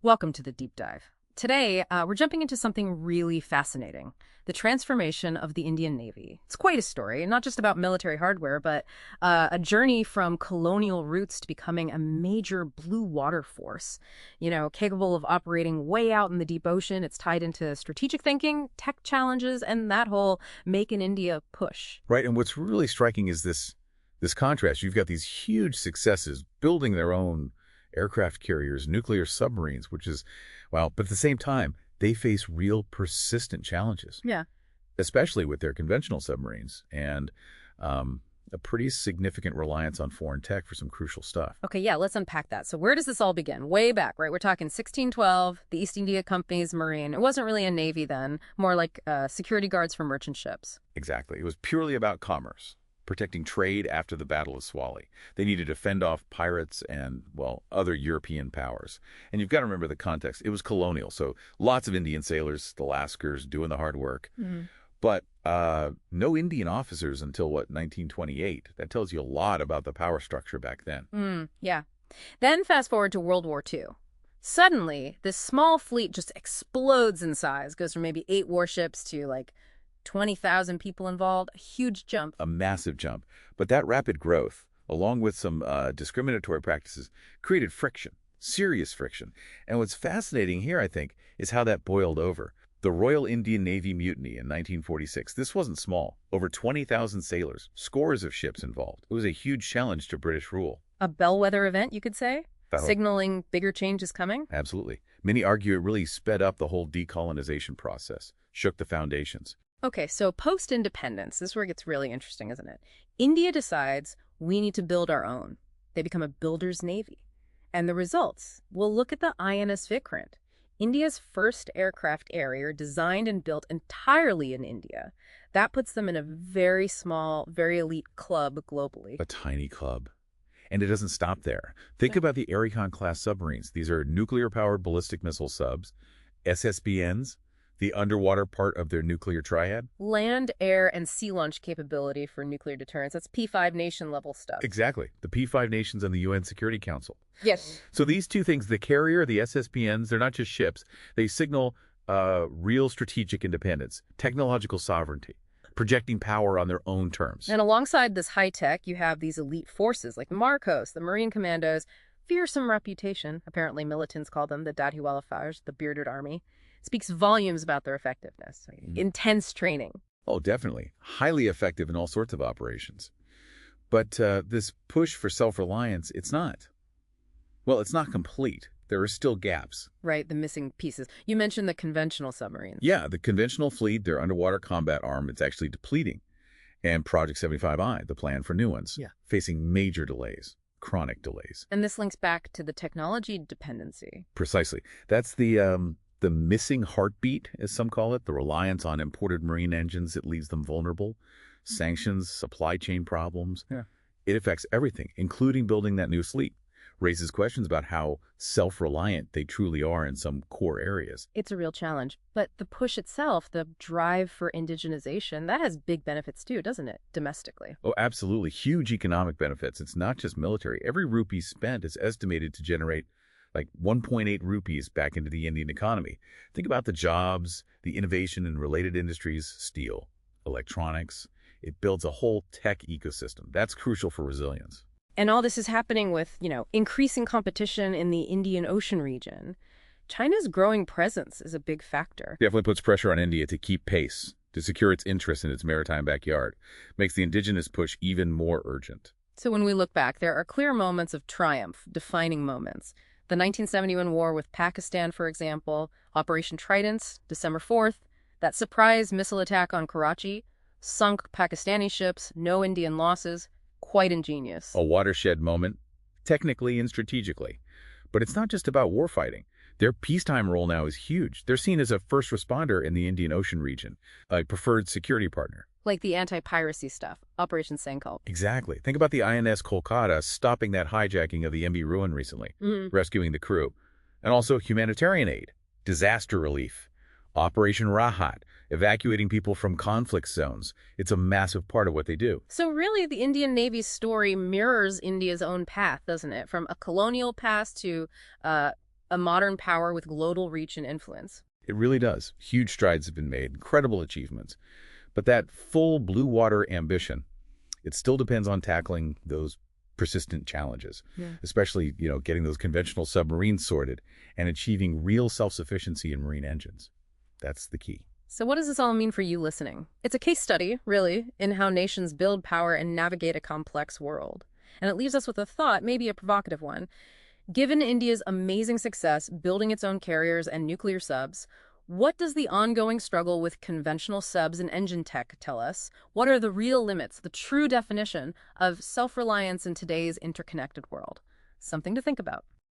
Welcome to the deep dive. Today, we're jumping into something really fascinating, the transformation of the Indian Navy. It's quite a story, not just about military hardware, but a journey from colonial roots to becoming a major blue water force, capable of operating way out in the deep ocean. It's tied into strategic thinking, tech challenges, and that whole make in India push. Right, and what's really striking is this contrast. You've got these huge successes building their own aircraft carriers, nuclear submarines, which is, well, but at the same time, they face real persistent challenges, Yeah. especially with their conventional submarines and a pretty significant reliance on foreign tech for some crucial stuff. Okay, yeah, let's unpack that. So where does this all begin? Way back, right? We're talking 1612, the East India Company's marine. It wasn't really a navy then, more like security guards for merchant ships. Exactly. It was purely about commerce, protecting trade after the Battle of Swali. They needed to fend off pirates and, well, other European powers. And you've got to remember the context. It was colonial, so lots of Indian sailors, the Lascars, doing the hard work. But no Indian officers until, what, 1928. That tells you a lot about the power structure back then. Yeah. Then fast forward to World War II. Suddenly, this small fleet just explodes in size, goes from maybe 8 warships to like 20,000 people involved, a huge jump. A massive jump. But that rapid growth, along with some discriminatory practices, created friction, serious friction. And what's fascinating here, I think, is how that boiled over. The Royal Indian Navy Mutiny in 1946. This wasn't small. Over 20,000 sailors, scores of ships involved. It was a huge challenge to British rule. A bellwether event, you could say, That- signaling bigger change is coming. Absolutely. Many argue it really sped up the whole decolonization process, shook the foundations. Okay, so post-independence, this is where it gets really interesting, isn't it? India decides we need to build our own. They become a builder's navy. And the results? We'll look at the INS Vikrant, India's first aircraft carrier designed and built entirely in India. That puts them in a very small, very elite club globally. A tiny club. And it doesn't stop there. Think about the Aricon-class submarines. These are nuclear-powered ballistic missile subs, SSBNs, the underwater part of their nuclear triad. Land, air, and sea launch capability for nuclear deterrence. That's P5 nation-level stuff. Exactly. The P5 nations and the UN Security Council. Yes. So these two things, the carrier, the SSBNs, they're not just ships. They signal real strategic independence, technological sovereignty, projecting power on their own terms. And alongside this high tech, you have these elite forces like the Marcos, the Marine Commandos, fearsome reputation. Apparently, militants call them the Dadhiwala Fauj, the bearded army. Speaks volumes about their effectiveness. Intense training. Oh, definitely. Highly effective in all sorts of operations. But this push for self-reliance, it's not. Well, it's not complete. There are still gaps. Right, the missing pieces. You mentioned the conventional submarines. Yeah, the conventional fleet, their underwater combat arm, it's actually depleting. And Project 75I, the plan for new ones, facing major delays, chronic delays. And this links back to the technology dependency. Precisely. That's the missing heartbeat, as some call it, the reliance on imported marine engines that leaves them vulnerable, sanctions, supply chain problems. It affects everything, including building that new fleet. Raises questions about how self-reliant they truly are in some core areas. It's a real challenge. But the push itself, the drive for indigenization, that has big benefits too, doesn't it, domestically? Oh, absolutely. Huge economic benefits. It's not just military. Every rupee spent is estimated to generate like 1.8 rupees back into the Indian economy. Think about the jobs, the innovation in related industries, steel, electronics. It builds a whole tech ecosystem. That's crucial for resilience. And all this is happening with, increasing competition in the Indian Ocean region. China's growing presence is a big factor. Definitely puts pressure on India to keep pace, to secure its interests in its maritime backyard. Makes the indigenous push even more urgent. So when we look back, there are clear moments of triumph, defining moments. The 1971 war with Pakistan, for example, Operation Trident, December 4th, that surprise missile attack on Karachi, sunk Pakistani ships, no Indian losses. Quite ingenious. A watershed moment, technically and strategically. But it's not just about warfighting. Their peacetime role now is huge. They're seen as a first responder in the Indian Ocean region, a preferred security partner. Like the anti-piracy stuff, Operation Sankalp. Exactly. Think about the INS Kolkata stopping that hijacking of the MV Ruin recently, rescuing the crew. And also humanitarian aid, disaster relief, Operation Rahat, evacuating people from conflict zones. It's a massive part of what they do. So really, the Indian Navy's story mirrors India's own path, doesn't it? From a colonial past to a modern power with global reach and influence. It really does. Huge strides have been made, incredible achievements. But that full blue water ambition, it still depends on tackling those persistent challenges, Yeah. especially, getting those conventional submarines sorted and achieving real self-sufficiency in marine engines. That's the key. So what does this all mean for you listening? It's a case study, really, in how nations build power and navigate a complex world. And it leaves us with a thought, maybe a provocative one. Given India's amazing success building its own carriers and nuclear subs, what does the ongoing struggle with conventional subs and engine tech tell us? What are the real limits, the true definition of self-reliance in today's interconnected world? Something to think about.